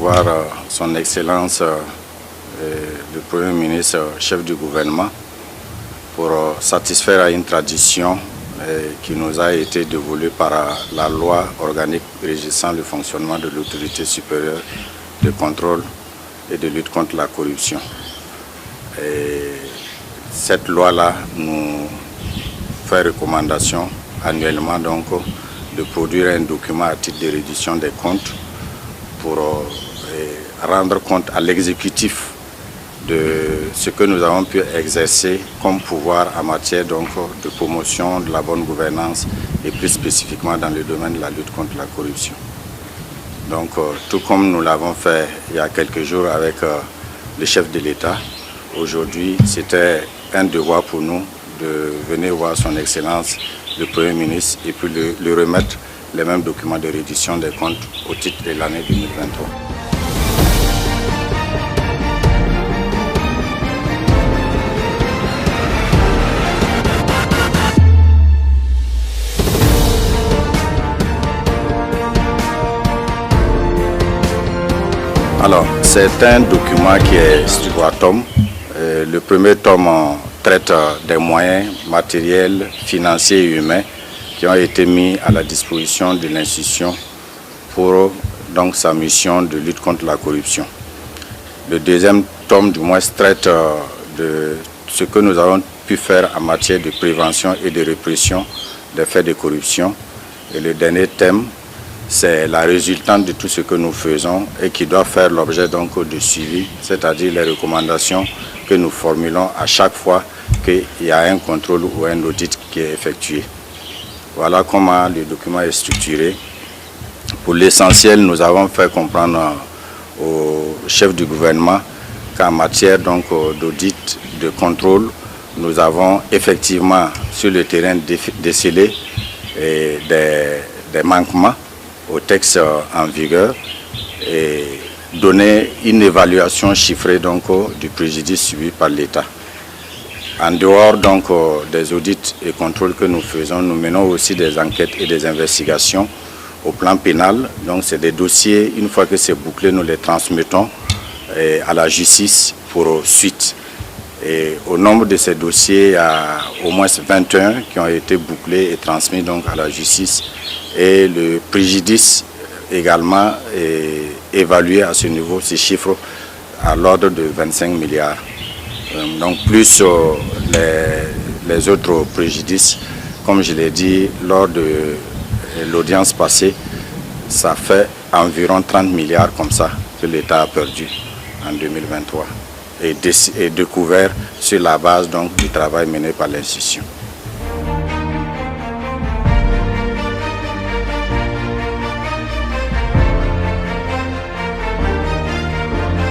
recevoir son Excellence le Premier ministre, chef du gouvernement, pour satisfaire à une tradition qui nous a été dévolue par la loi organique régissant le fonctionnement de l'autorité supérieure de contrôle et de lutte contre la corruption. Et cette loi-là nous fait recommandation annuellement donc, de produire un document à titre de reddition des comptes pour rendre compte à l'exécutif de ce que nous avons pu exercer comme pouvoir en matière donc, de promotion de la bonne gouvernance et plus spécifiquement dans le domaine de la lutte contre la corruption. Donc tout comme nous l'avons fait il y a quelques jours avec le chef de l'État, aujourd'hui c'était un devoir pour nous de venir voir son Excellence le Premier ministre et puis lui remettre les mêmes documents de reddition des comptes au titre de l'année 2023. Alors, c'est un document qui est sur 3 tomes. Le premier tome traite des moyens matériels, financiers et humains qui ont été mis à la disposition de l'institution pour donc, sa mission de lutte contre la corruption. Le deuxième tome, du moins, traite de ce que nous avons pu faire en matière de prévention et de répression des faits de corruption. Et le dernier thème, c'est la résultante de tout ce que nous faisons et qui doit faire l'objet donc de suivi, c'est-à-dire les recommandations que nous formulons à chaque fois qu'il y a un contrôle ou un audit qui est effectué. Voilà comment le document est structuré. Pour l'essentiel, nous avons fait comprendre au chef du gouvernement qu'en matière d'audit, de contrôle, nous avons effectivement sur le terrain décelé des manquements au texte en vigueur et donner une évaluation chiffrée donc, du préjudice subi par l'État. En dehors donc, des audits et contrôles que nous faisons, nous menons aussi des enquêtes et des investigations au plan pénal. Donc c'est des dossiers, une fois que c'est bouclé, nous les transmettons à la justice pour suite. Et au nombre de ces dossiers, il y a au moins 21 qui ont été bouclés et transmis donc, à la justice. Et le préjudice également est évalué à ce niveau, ces chiffres à l'ordre de 25 milliards. Donc plus les autres préjudices, comme je l'ai dit lors de l'audience passée, ça fait environ 30 milliards comme ça que l'État a perdu en 2023 et découvert sur la base donc, du travail mené par l'institution.